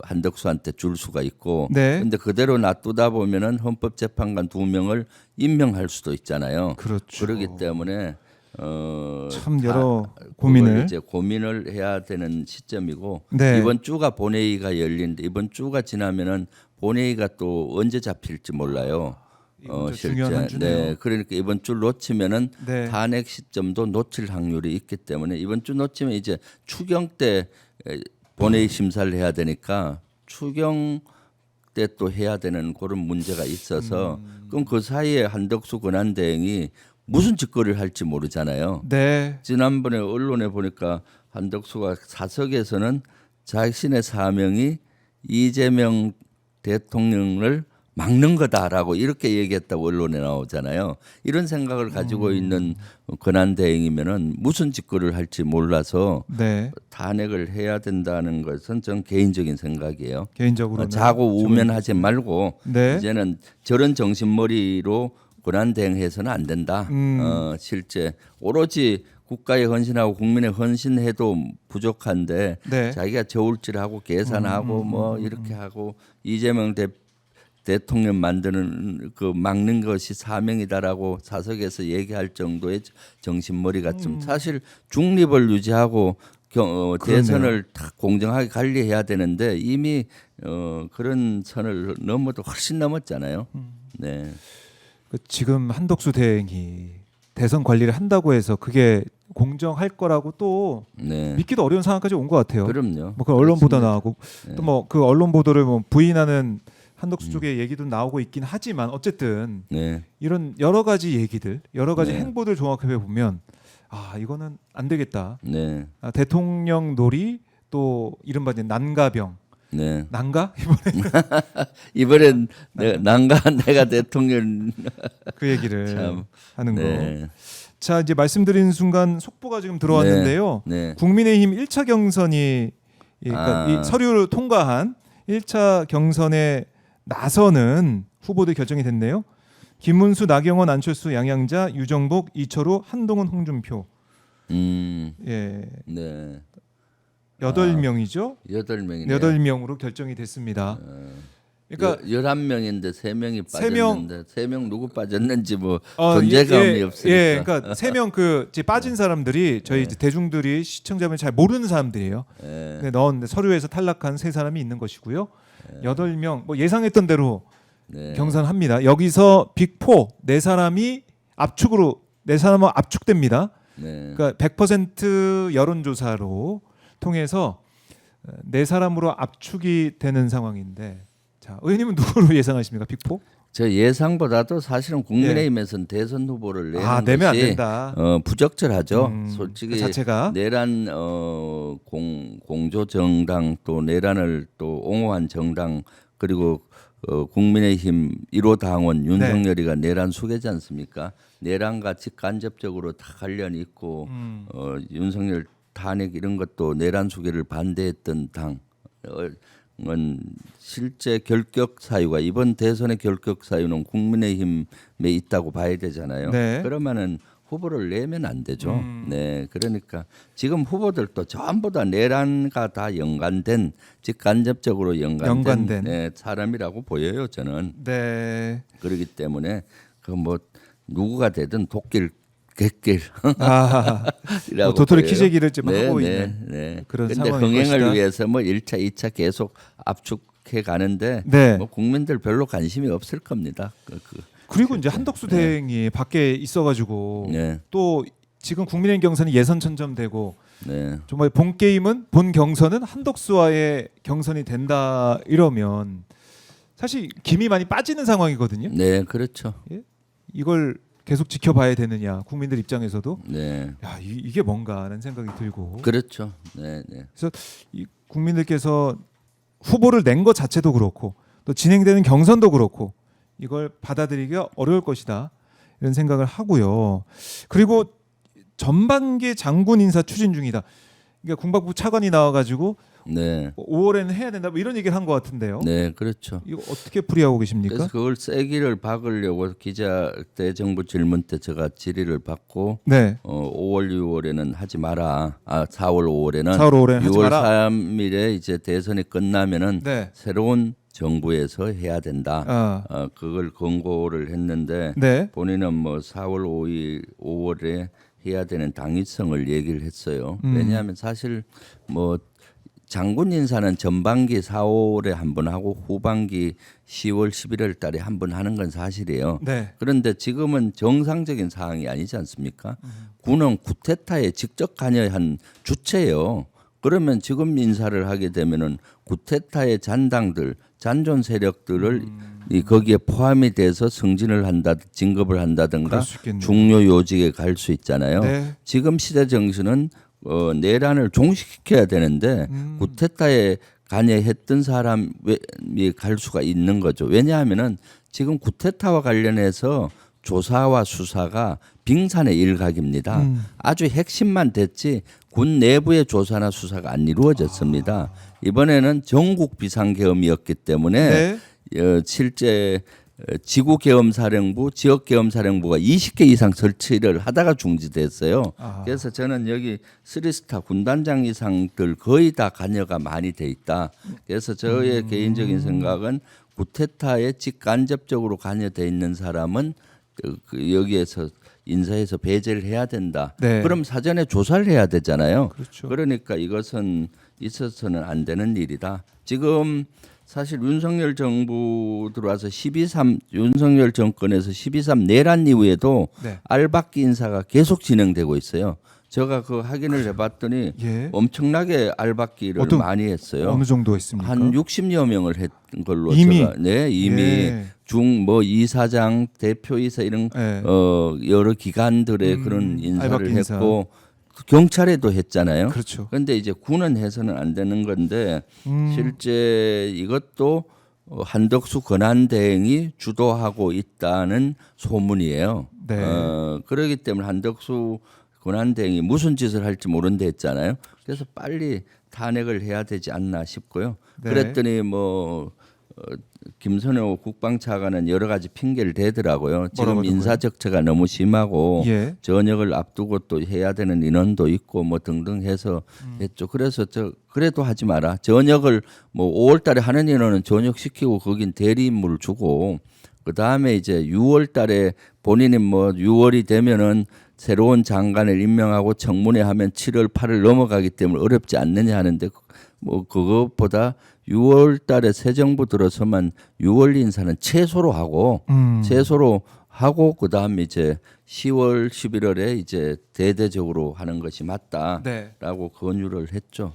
한덕수한테 줄 수가 있고, 네. 근데 그대로 놔두다 보면은 헌법재판관 2명을 임명할 수도 있잖아요. 그렇죠. 그렇기 때문에 참 여러 그걸 고민을 이제 고민을 해야 되는 시점이고 네. 이번 주가 본회의가 열리는데 이번 주가 지나면은 본회의가 또 언제 잡힐지 몰라요. 이번 주 중요한 한 주네요. 네, 그러니까 이번 주 놓치면은 네. 탄핵 시점도 놓칠 확률이 있기 때문에 이번 주 놓치면 이제 추경 때 본회의 심사를 해야 되니까 추경 때 또 해야 되는 그런 문제가 있어서 그럼 그 사이에 한덕수 권한대행이 무슨 짓거리를 할지 모르잖아요. 네. 지난번에 언론에 보니까 한덕수가 사석에서는 자신의 사명이 이재명 대통령을 막는 거다라고 이렇게 얘기했다고 언론에 나오잖아요. 이런 생각을 가지고 있는 권한대행이면은 무슨 짓거리를 할지 몰라서 네. 탄핵을 해야 된다는 것은 전 개인적인 생각이에요. 개인적으로는 자고 우면하지 말고 네. 이제는 저런 정신머리로 권한대행해서는 안 된다. 실제 오로지 국가에 헌신하고 국민에 헌신해도 부족한데 네. 자기가 저울질하고 계산하고 뭐 이렇게 하고 이재명 대통령 만드는 그 막는 것이 사명이다라고 사석에서 얘기할 정도의 정신머리 같은 사실 중립을 유지하고 대선을 다 공정하게 관리해야 되는데 이미 그런 선을 넘어도 훨씬 넘었잖아요. 네. 지금 한덕수 대행이 대선 관리를 한다고 해서 그게 공정할 거라고 또 네. 믿기도 어려운 상황까지 온 것 같아요. 그럼요. 뭐 그 언론 보도 그렇습니다. 나오고 또 뭐 그 언론 보도를 뭐 부인하는 한덕수 쪽의 얘기도 나오고 있긴 하지만 어쨌든 네. 이런 여러 가지 얘기들, 여러 가지 네. 행보들 종합해 보면 이거는 안 되겠다. 네. 대통령 놀이 또 이른바 이제 난가병, 네. 난가 이번엔 난가 내가 대통령 그 얘기를 참. 하는 거. 네. 자 이제 말씀드린 순간 속보가 지금 들어왔는데요. 네. 국민의힘 1차 경선이 그러니까 이 서류를 통과한 1차 경선에 나서는 후보들 결정이 됐네요. 김문수, 나경원, 안철수, 양양자, 유정복, 이철우, 한동훈, 홍준표. 예. 네. 8명이죠. 8명이네. 8명으로 결정이 됐습니다. 그러니까 11명인데 3명이 세 명. 빠졌는데 3명 누구 빠졌는지 뭐 존재감이 없으니까. 예, 그러니까 3명 그 이제 빠진 사람들이 저희 이제 대중들이 시청자분이 잘 모르는 사람들이에요. 근데 넣었는데 서류에서 탈락한 3사람이 있는 것이고요. 8명 뭐 예상했던 대로 경선합니다. 여기서 빅4 4사람이 압축으로 4사람은 압축됩니다. 그러니까 100% 여론조사로 통해서 4사람으로 압축이 되는 상황인데, 자 의원님은 누구로 예상하십니까? 빅4? 저 예상보다도 사실은 국민의힘에서는 대선 후보를 내는 내면 안 것이 된다. 부적절하죠. 솔직히 그 자체가 내란 공조 정당 또 내란을 또 옹호한 정당 그리고 국민의힘 1호 당원 윤석열이가 내란 수괴지 않습니까? 내란과 직간접적으로 다 관련이 있고 윤석열 탄핵 이런 것도 내란 수괴를 반대했던 당은 실제 결격 사유가 이번 대선의 결격 사유는 국민의힘에 있다고 봐야 되잖아요. 네. 그러면은 후보를 내면 안 되죠. 네, 그러니까 지금 후보들도 전부 다 내란과 다 연관된 직간접적으로 연관된 사람이라고 보여요. 저는. 네. 그렇기 때문에 그 뭐 누구가 되든 독길 객길 이라고 도토리 보여요. 키재기를 지금 하고 있는 그런 근데 상황인 흥행을 것이다. 위해서 뭐 1차, 2차 계속 압축해 가는데 뭐 국민들 별로 관심이 없을 겁니다. 그리고 이제 한덕수 대행이 밖에 있어가지고 또 지금 국민의힘 경선이 예선 천점되고 정말 본 게임은 본 경선은 한덕수와의 경선이 된다 이러면 사실 김이 많이 빠지는 상황이거든요. 네, 그렇죠. 예? 이걸 계속 지켜봐야 되느냐 국민들 입장에서도 야 이게 뭔가라는 생각이 들고 그렇죠. 네. 그래서 이 국민들께서 후보를 낸 것 자체도 그렇고 또 진행되는 경선도 그렇고 이걸 받아들이기가 어려울 것이다 이런 생각을 하고요. 그리고 전반기 장군 인사 추진 중이다. 그러니까 군박부 차관이 나와가지고 5월에는 해야 된다 뭐 이런 얘기를 한 것 같은데요. 네, 그렇죠. 이거 어떻게 풀이하고 계십니까? 그래서 그걸 세기를 박으려고 기자 때 정부 질문 때 제가 질의를 받고 5월 6월에는 하지 마라. 4월 5월에는 6월 3일에 이제 대선이 끝나면은 새로운 정부에서 해야 된다. 그걸 권고를 했는데 본인은 뭐 4월 5일 5월에 해야 되는 당위성을 얘기를 했어요. 왜냐하면 사실 뭐 장군 인사는 전반기 4월에 한 번 하고 후반기 10월 11월 달에 한 번 하는 건 사실이에요. 그런데 지금은 정상적인 상황이 아니지 않습니까? 군은 쿠데타에 직접 관여한 주체예요. 그러면 지금 인사를 하게 되면은 쿠데타의 잔당들, 잔존 세력들을 거기에 포함이 돼서 승진을 한다, 진급을 한다든가 중요 요직에 갈 수 있잖아요. 지금 시대 정신은 내란을 종식시켜야 되는데 쿠데타에 관여했던 사람이 갈 수가 있는 거죠. 왜냐하면은 지금 쿠데타와 관련해서 조사와 수사가 빙산의 일각입니다. 아주 핵심만 됐지 군 내부의 조사나 수사가 안 이루어졌습니다. 이번에는 전국 비상계엄이었기 때문에 실제 지구계엄사령부, 지역계엄사령부가 20개 이상 설치를 하다가 중지됐어요. 그래서 저는 여기 3스타 군단장 이상들 거의 다 관여가 많이 돼 있다. 그래서 저의 개인적인 생각은 쿠데타에 직간접적으로 관여돼 있는 사람은 여기에서 인사해서 배제를 해야 된다. 그럼 사전에 조사를 해야 되잖아요. 그러니까 이것은 있어서는 안 되는 일이다. 지금 사실 윤석열 정부 들어와서 12.3 윤석열 정권에서 12.3 내란 이후에도 알박기 인사가 계속 진행되고 있어요. 제가 그 확인을 해봤더니 예. 엄청나게 알박기를 어떤- 많이 했어요. 어느 정도 했습니까? 한 60여 명을 했던 걸로 이미? 제가 이미 예. 중 뭐 이사장, 대표이사 이런 예. 여러 기관들의 그런 인사를 알박기 인사. 했고 경찰에도 했잖아요. 그렇죠. 그런데 이제 군은 해서는 안 되는 건데 음. 실제 이것도 한덕수 권한대행이 주도하고 있다는 소문이에요. 네. 그렇기 때문에 한덕수 권한대행이 무슨 짓을 할지 모른다 했잖아요. 그래서 빨리 탄핵을 해야 되지 않나 싶고요. 네. 그랬더니 뭐 김선호 국방차관은 여러 가지 핑계를 대더라고요. 지금 뭐라고 인사적체가 너무 심하고 예. 전역을 앞두고 또 해야 되는 인원도 있고 뭐 등등 해서 했죠. 그래서 그래도 하지 마라. 전역을 뭐 5월달에 하는 인원은 전역시키고 거긴 대리인물을 주고 그 다음에 이제 6월달에 본인이 뭐 6월이 되면은 새로운 장관을 임명하고 청문회 하면 7월 8월 넘어가기 때문에 어렵지 않느냐 하는데 뭐 그것보다 6월 달에 새 정부 들어서만 6월 인사는 최소로 하고 그다음에 이제 10월 11월에 이제 대대적으로 하는 것이 맞다라고 네. 권유를 했죠.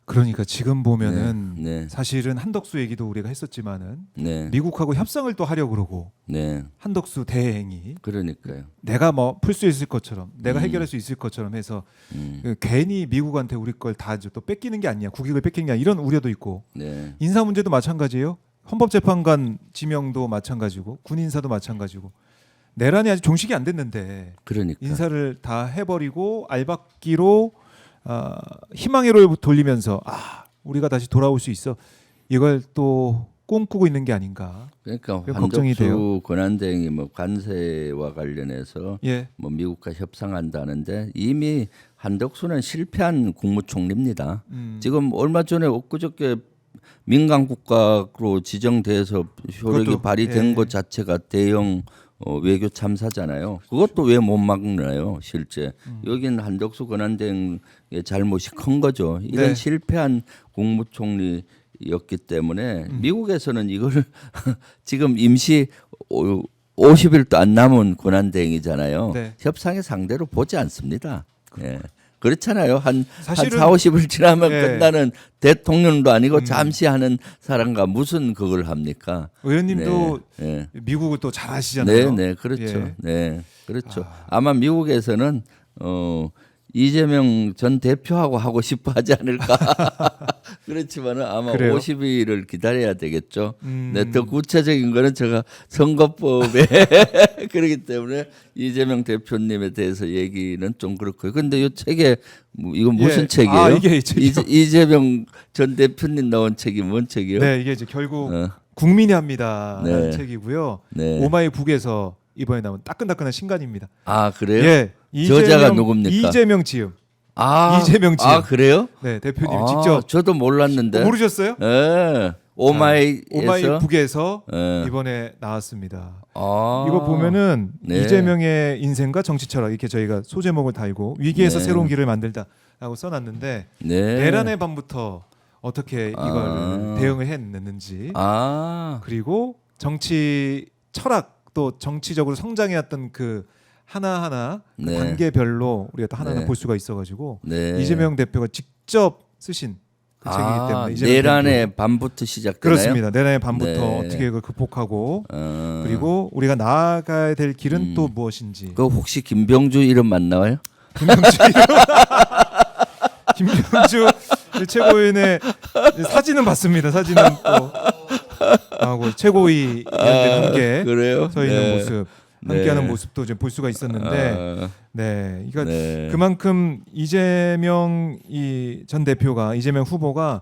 그러니까 지금 보면은 네. 사실은 한덕수 얘기도 우리가 했었지만은 네. 미국하고 협상을 또 하려고 그러고 네. 한덕수 대행이 그러니까요. 내가 뭐 풀 수 있을 것처럼 내가 해결할 수 있을 것처럼 해서 괜히 미국한테 우리 걸 다 또 뺏기는 게 아니냐 국익을 뺏기는 게 아니냐 이런 우려도 있고 네. 인사 문제도 마찬가지예요. 헌법재판관 지명도 마찬가지고 군 인사도 마찬가지고 내란이 아직 종식이 안 됐는데 그러니까. 인사를 다 해버리고 알박기로 희망의 로 돌리면서 우리가 다시 돌아올 수 있어 이걸 또 꿈꾸고 있는 게 아닌가. 그러니까 걱정이 돼요. 한덕수 권한대행이 뭐 관세와 관련해서 예. 뭐 미국과 협상한다는데 이미 한덕수는 실패한 국무총리입니다. 지금 얼마 전에 엊그저께 민간 국가로 지정돼서 효력이 그것도, 발휘된 예. 것 자체가 대형 외교 참사잖아요. 그것도 왜 못 막나요, 실제? 여기는 한덕수 권한대행의 잘못이 큰 거죠. 이런 네. 실패한 국무총리였기 때문에 미국에서는 이걸 지금 임시 50일도 안 남은 권한대행이잖아요. 네. 협상의 상대로 보지 않습니다. 예. 그렇잖아요. 한 사실은- 4, 50일 지나면 예. 끝나는 대통령도 아니고 잠시 하는 사람과 무슨 그걸 합니까? 의원님도 네. 미국을 또 잘 아시잖아요. 네, 그렇죠. 예. 네, 그렇죠. 아마 미국에서는 이재명 전 대표하고 하고 싶어 하지 않을까. 그렇지만은 아마 그래요? 50일을 기다려야 되겠죠. 네, 더 구체적인 거는 제가 선거법에 그렇기 때문에 이재명 대표님에 대해서 얘기는 좀 그렇고요. 근데 이 책에 이건 무슨 예. 책이에요? 이게 이 책이요? 이재명 전 대표님 나온 책이 뭔 책이요? 네, 이게 이제 결국 어. 국민이 합니다라는 네. 책이고요. 네. 오마이북에서 이번에 나온 따끈따끈한 신간입니다. 아 그래요? 예, 저자가 누굽니까? 이재명 지음. 아, 이재명 지음. 아 그래요? 네, 대표님 아, 직접 저도 몰랐는데. 모르셨어요? 예. 오마이에서 오마이북에서 예. 이번에 나왔습니다. 아. 이거 보면은 네. 이재명의 인생과 정치 철학 이렇게 저희가 소제목을 달고 위기에서 네. 새로운 길을 만들다라고 써놨는데 네. 내란의 밤부터 어떻게 이걸 아. 대응을 해냈는지 아. 그리고 정치 철학 또 정치적으로 성장해왔던 그 하나하나 그 네. 단계별로 우리가 또 하나하나 네. 볼 수가 있어가지고 네. 이재명 대표가 직접 쓰신 그 책이기 때문에 이재명 내란의 대표. 밤부터 시작되나요? 그렇습니다. 내란의 밤부터 네. 어떻게 이걸 극복하고 어. 그리고 우리가 나아가야 될 길은 또 무엇인지. 그 혹시 김병주 이름 안 나와요? 김병주 최고위원의 사진은 봤습니다. 사진은 또 하고 최고위 의원들 함께 그래요? 서 있는 네. 모습, 네. 함께하는 모습도 좀 볼 수가 있었는데, 아. 네, 그러니까 네. 그만큼 이재명 전 대표가 이재명 후보가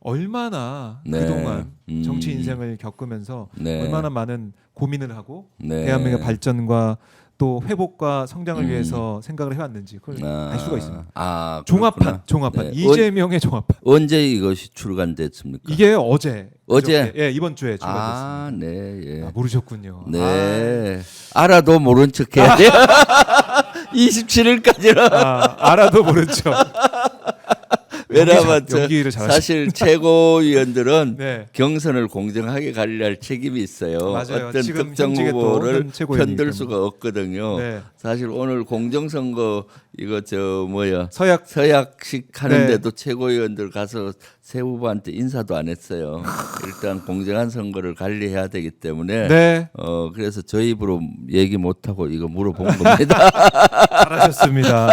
얼마나 네. 그동안 정치 인생을 겪으면서 네. 얼마나 많은 고민을 하고 네. 대한민국의 발전과 또 회복과 성장을 위해서 생각을 해왔는지 그걸 알 수가 있습니다. 아, 종합판, 그렇구나. 종합판. 네. 이재명의 종합판. 언제 이것이 출간됐습니까? 이게 어제. 어제? 그저께, 예, 이번 주에 출간됐습니다. 아, 네, 예. 모르셨군요. 네. 알아도 모른 척 해야 돼요. 27일까지는. 알아도 모른 척. 왜냐하면 저 연기를 잘하시. 사실 최고위원들은 네. 경선을 공정하게 관리할 책임이 있어요. 맞아요. 어떤 지금 특정 현직에 또 후보를 현 최고위원이기 편들 때문에. 수가 없거든요. 네. 사실 오늘 공정선거 이거 저 뭐야 서약. 서약식 하는데도 네. 최고위원들 가서 새 후보한테 인사도 안 했어요. 일단 공정한 선거를 관리해야 되기 때문에 네. 그래서 저희 입으로 얘기 못 하고 이거 물어본 겁니다. 잘하셨습니다.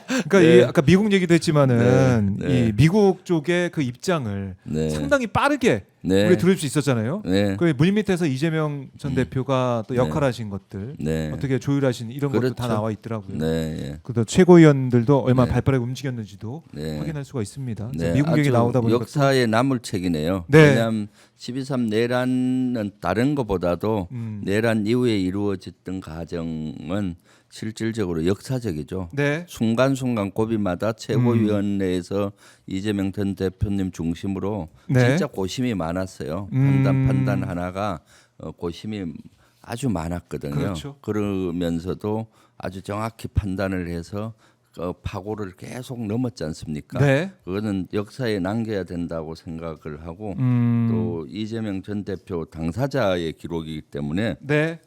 그러니까 네. 이 아까 미국 얘기도 했지만은 네, 네. 이 미국 쪽의 그 입장을 네. 상당히 빠르게 네. 우리 들을 수 있었잖아요. 네. 그 물밑에서 이재명 전 대표가 또 네. 역할하신 것들 네. 어떻게 조율하신 이런 것도 다 그렇죠. 나와 있더라고요. 네. 예. 그또 최고위원들도 얼마나 네. 발빠르게 움직였는지도 네. 확인할 수가 있습니다. 네, 미국 얘기 아주 나오다 보니까 역사에 남을 책이네요. 네. 왜냐하면 12.3 내란은 다른 것보다도 내란 이후에 이루어졌던 과정은 실질적으로 역사적이죠. 네. 순간순간 고비마다 최고위원회에서 이재명 전 대표님 중심으로 네. 진짜 고심이 많았어요. 판단 하나가 고심이 아주 많았거든요. 그렇죠. 그러면서도 아주 정확히 판단을 해서 파고를 계속 넘었지 않습니까? 네. 그거는 역사에 남겨야 된다고 생각을 하고 또 이재명 전 대표 당사자의 기록이기 때문에 네.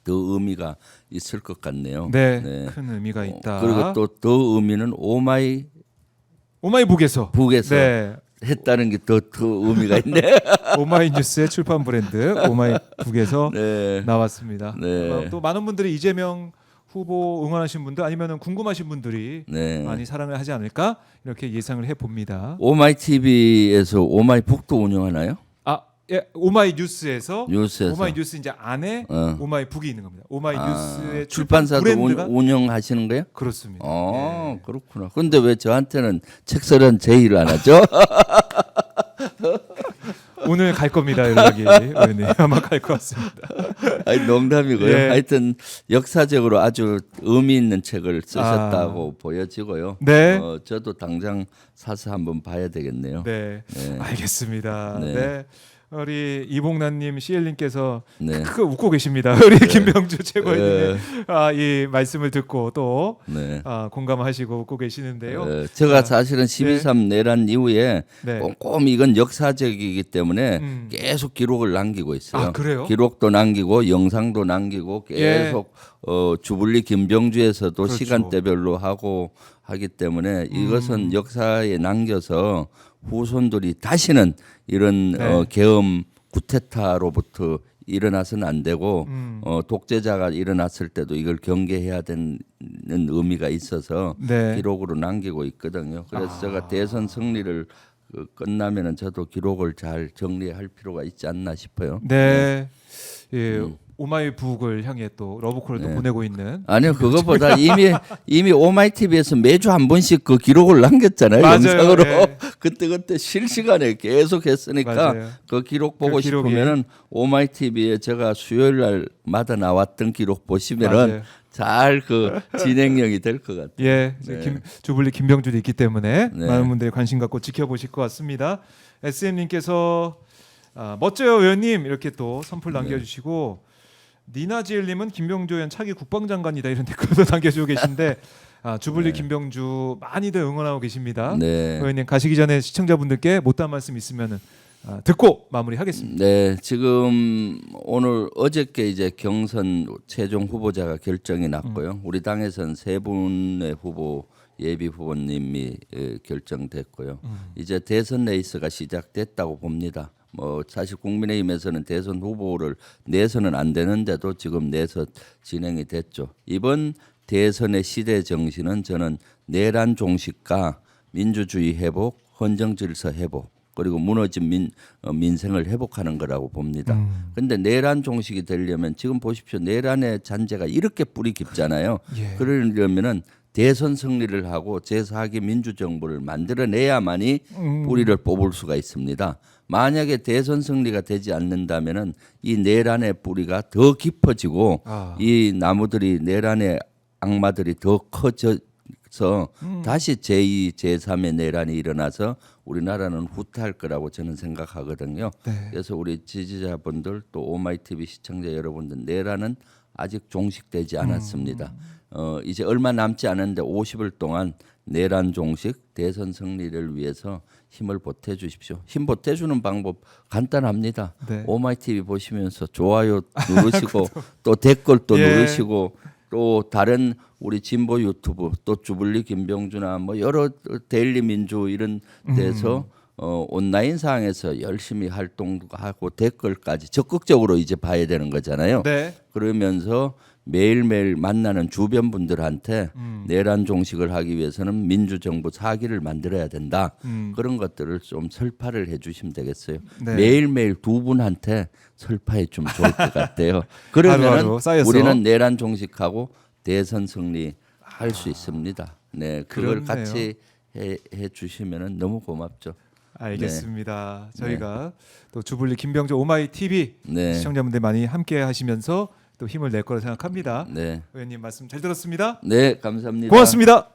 더 의미가 있을 것 같네요. 네. 네. 큰 의미가 있다. 그리고 또 더 의미는 오마이북에서 오마이북에서 네. 했다는 게 더 의미가 있네. 오마이뉴스의 출판 브랜드 오마이북에서 네. 나왔습니다. 네. 또 많은 분들이 이재명 후보 응원하신 분들 아니면 궁금하신 분들이 네. 많이 사랑을 하지 않을까 이렇게 예상을 해 봅니다. 오마이 TV에서 오마이북도 운영하나요? 예, 오마이뉴스에서 뉴스에서 오마이뉴스 이제 안에 오마이북이 있는 겁니다. 오마이뉴스의 출판사도 브랜드가 운영하시는 거예요? 그렇습니다. 그렇구나. 근데 왜 저한테는 책설은 제의를 안 하죠? 오늘 갈 겁니다, 연락이. 의원님 아마 갈 것 같습니다. 아니 농담이고요. 예. 하여튼 역사적으로 아주 의미 있는 책을 쓰셨다고 보여지고요. 네. 저도 당장 사서 한번 봐야 되겠네요. 네, 네. 알겠습니다. 네. 네. 우리 이봉란님, CL님께서 네. 크크 웃고 계십니다. 우리 김병주 최고위원님의 이 말씀을 듣고 또 네. 공감하시고 웃고 계시는데요. 제가 사실은 12.3 내란 이후에 네. 꼼꼼히 이건 역사적이기 때문에 계속 기록을 남기고 있어요. 아, 그래요? 기록도 남기고 영상도 남기고 계속 주불리 김병주에서도 그렇죠. 시간대별로 하고 하기 때문에 이것은 역사에 남겨서 후손들이 다시는 이런 네. 계엄 쿠데타로부터 일어나서는 안 되고 독재자가 일어났을 때도 이걸 경계해야 되는 의미가 있어서 네. 기록으로 남기고 있거든요. 그래서 제가 대선 승리를 끝나면은 저도 기록을 잘 정리할 필요가 있지 않나 싶어요. 네. 예, 오마이북을 향해 또 러브콜을 또 보내고 있는. 아니요, 그거보다 이미 오마이 TV에서 매주 한 번씩 그 기록을 남겼잖아요. 맞아요. 영상으로 예. 그때 실시간에 계속 했으니까 맞아요. 그 기록 보고 그 기록이. 싶으면은 오마이 TV에 제가 수요일 날마다 나왔던 기록 보시면은 맞아요. 잘 그 진행형이 될 것 같아요. 예, 네. 주불리 김병주도 있기 때문에 네. 많은 분들이 관심 갖고 지켜보실 것 같습니다. SM님께서 멋져요 의원님 이렇게 또 선풀 남겨주시고 니나지엘님은 김병주 의원 차기 국방장관이다 이런 댓글도 남겨주고 계신데 주불리 김병주 많이들 응원하고 계십니다. 네. 의원님 가시기 전에 시청자분들께 못다한 말씀 있으면은 듣고 마무리하겠습니다. 네, 지금 오늘 어저께 이제 경선 최종 후보자가 결정이 났고요. 우리 당에선 세 분의 후보 예비 후보님이 결정됐고요. 이제 대선 레이스가 시작됐다고 봅니다. 뭐 사실 국민의힘에서는 대선 후보를 내서는 안 되는데도 지금 내서 진행이 됐죠. 이번 대선의 시대 정신은 저는 내란 종식과 민주주의 회복, 헌정 질서 회복 그리고 무너진 민생을 회복하는 거라고 봅니다. 그런데 내란 종식이 되려면 지금 보십시오. 내란의 잔재가 이렇게 뿌리 깊잖아요. 예. 그러려면은 대선 승리를 하고 제4기 민주정부를 만들어내야만이 뿌리를 뽑을 수가 있습니다. 만약에 대선 승리가 되지 않는다면은 이 내란의 뿌리가 더 깊어지고 이 나무들이 내란의 악마들이 더 커져서 다시 제2, 제3의 내란이 일어나서 우리나라는 후퇴할 거라고 저는 생각하거든요. 네. 그래서 우리 지지자분들 또 오마이TV 시청자 여러분들 내란은 아직 종식되지 않았습니다. 이제 얼마 남지 않은데 50일 동안 내란 종식 대선 승리를 위해서 힘을 보태 주십시오. 힘 보태 주는 방법 간단합니다. 네. 오마이TV 보시면서 좋아요 누르시고 또 댓글 또 예. 누르시고 또 다른 우리 진보 유튜브 또 주블리 김병주나 뭐 여러 데일리 민주 이런 데서 온라인 상에서 열심히 활동하고 댓글까지 적극적으로 이제 봐야 되는 거잖아요. 네. 그러면서 매일매일 만나는 주변 분들한테 내란 종식을 하기 위해서는 민주정부 4기를 만들어야 된다. 그런 것들을 좀 설파를 해주시면 되겠어요. 네. 매일매일 두 분한테 설파해 주면 좋을 것 같아요. 그러면 하루하루 쌓여서. 우리는 내란 종식하고 대선 승리 할 수 있습니다. 네, 그걸 그렇네요. 같이 해 주시면 너무 고맙죠. 알겠습니다. 저희가 또 주블리 김병조 오마이 TV 네. 시청자분들 많이 함께 하시면서 또 힘을 낼 거라 생각합니다. 네, 의원님 말씀 잘 들었습니다. 네, 감사합니다. 고맙습니다.